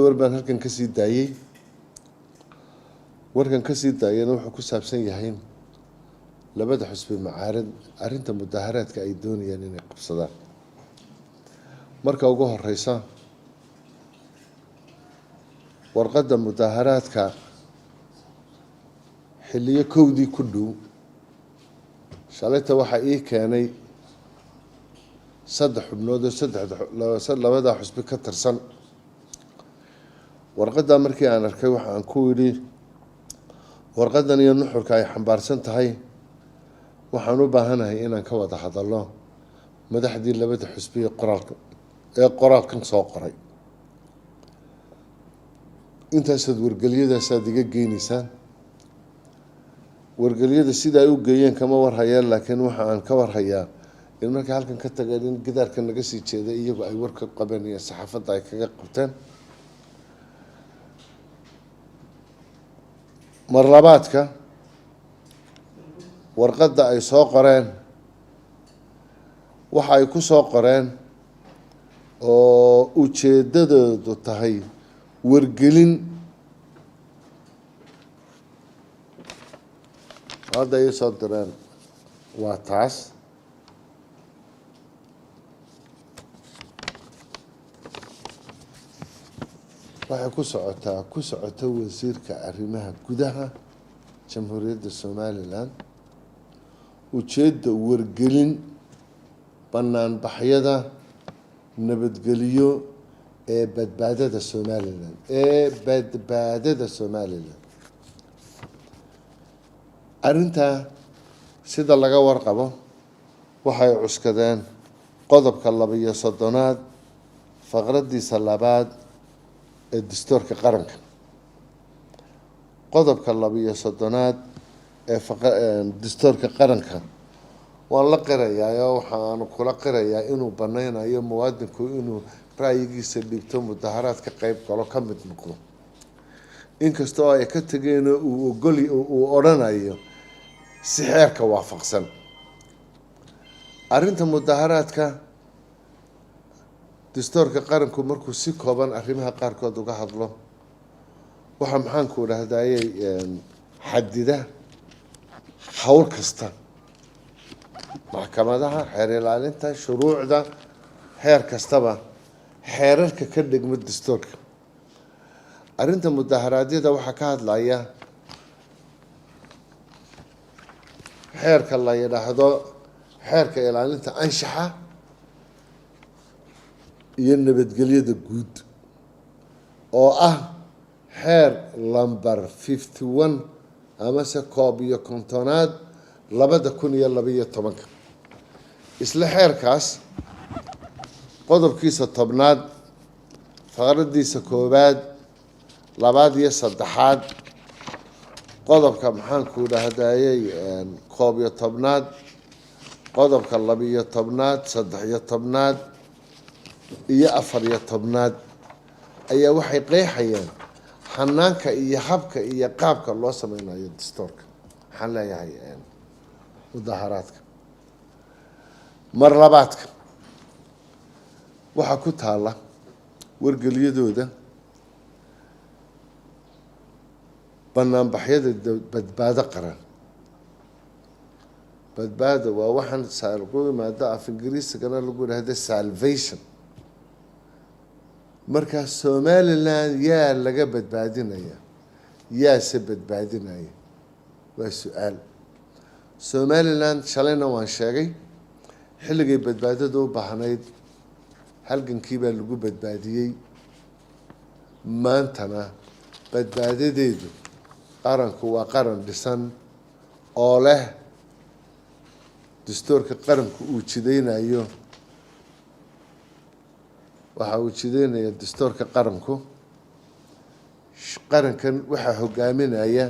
war baan halkan ka sii daayay warkan ka sii daayana wuxuu ku saabsan yahay labada xusbi macaarad arinta mudaharaadka ay doonayaan inay qabsadaan marka ugu horeysa warqadda mudaharaadka xilliyo kowdii ku dhow shalayta waxa ii keenay saddex xubnood oo labada xusbi ka tirsan warqadda markii aan arkay waxa aan ku yiri warqadan iyo nuxurka ay xambaarsan tahay waxaan u baahanahay inaan ka wada hadalno madaxdii labada xusbi ee qoraalkan soo qoray intaasad wargeliyadaasad iga geynaysaan wargeliyada sida ay u geeyeen kama warhayaan laakiin waxa aan ka warhayaa in markay halkan ka tageen in gidaarka naga sii jeeday iyagu ay warka qabanayeen saxaafadda ay kaga qabteen marlabaadka warqadda ay soo qoreen waxa ay ku soo qoreen oo ujeedadoodu tahay wargelin hadda ay soo direen waa taas waxay ku socota wasiirka arrimaha gudaha jamhuuriyadda Somaliland ujeedda wargelin banaanbaxyada nabadgeliyo ee badbaadada Somaliland arinta sida laga warqabo waxay cuskadeen qodobka 32 faqradiisa labaad ee dastuurka qaranka qodobka 32 ee dastuurka qaranka waan la qirayaa waxaan kula qirayaa inuu banaynayo muwaadinku inuu ra'yigiisa dhibto mudaharaad ka qayb galo ka mid noqdo inkastoo ay ka tageen uu oranayo si xeerka waafaqsan arinta mudaharaadka dastuurka qaranku markuu si kooban arrimaha qaarkood uga hadlo waxa maxaan ku raadayay xadida hawl kasta maxkamadaha xeer ilaalinta shuruucda heer kastaba xeerarka ka dhigma dastuurka arinta mudaharaadyada waxa ka hadlaya xeerka la yiraahdo xeerka ilaalinta anshaxa iyo nabadgelyada guud oo ah xeer lambar 51 ama se koob iyo kontonaad 2012 isla xeerkaas qodobkiisa 10aad faqradiisa koobaad labaad iyo saddexaad qodobka maxaan ku dhahdayay koob iyo 10aad qodobka 12aad 13aad iyo 14aad ayaa waxay qeexayaan xanaanka iyo habka iyo qaabka loo sameeyo dastuurka waxaan leeyahay mudaharaadka marlabaadka waxa ku taala wargeliyadooda banaanbaxyada badbaado qaran badbaado waa waxaan saarqo maada af ingiriisigana lagu yiraahdo salvation marka Somaliland yaa laga badbaadinaya yaa se badbaadinaya waa su'aal Somaliland shalayna waan sheegay xilligay badbaadada u baahnayd halgankii baa lagu badbaadiyay maantana badbaadadeedu qaranku waa qaran dhisan oo leh dastuurka qaranku uu jideynayo waxa uu jideynaya dastuurka qaranku qarankan waxa hogaaminaya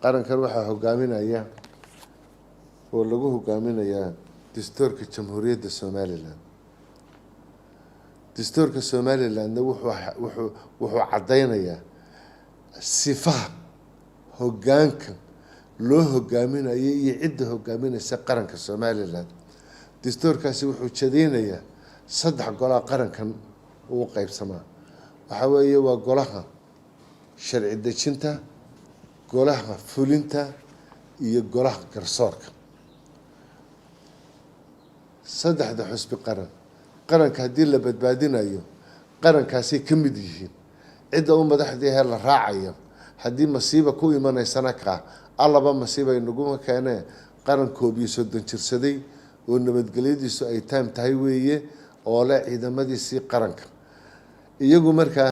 qarankan waxa hogaaminaya oo lagu hogaaminaya dastuurka jamhuuriyadda Somaliland dastuurka Somaliland wuxuu cadeynayaa sifaha hoggaanka loo hogaaminayo iyo cidda hogaaminaysa qaranka Somaliland dastuurkaasi wuxuu jadeenayaa saddex golaha qarankan uu qaybsamaa waxa weeye waa golaha sharci dejinta golaha fulinta iyo golaha garsoorka saddexda xusbi qaranka haddii la badbaadinayo qarankaasay ka mid yihiin cidda u madaxdii heer la raacayo haddii masiiba ku imanaysana kaa allaba masiiba inaguma keenee qaran 31 jirsaday oo nabadgelyadiisu ay taam tahay weeye oo leh ciidamadiisii qaranka iyagu markaa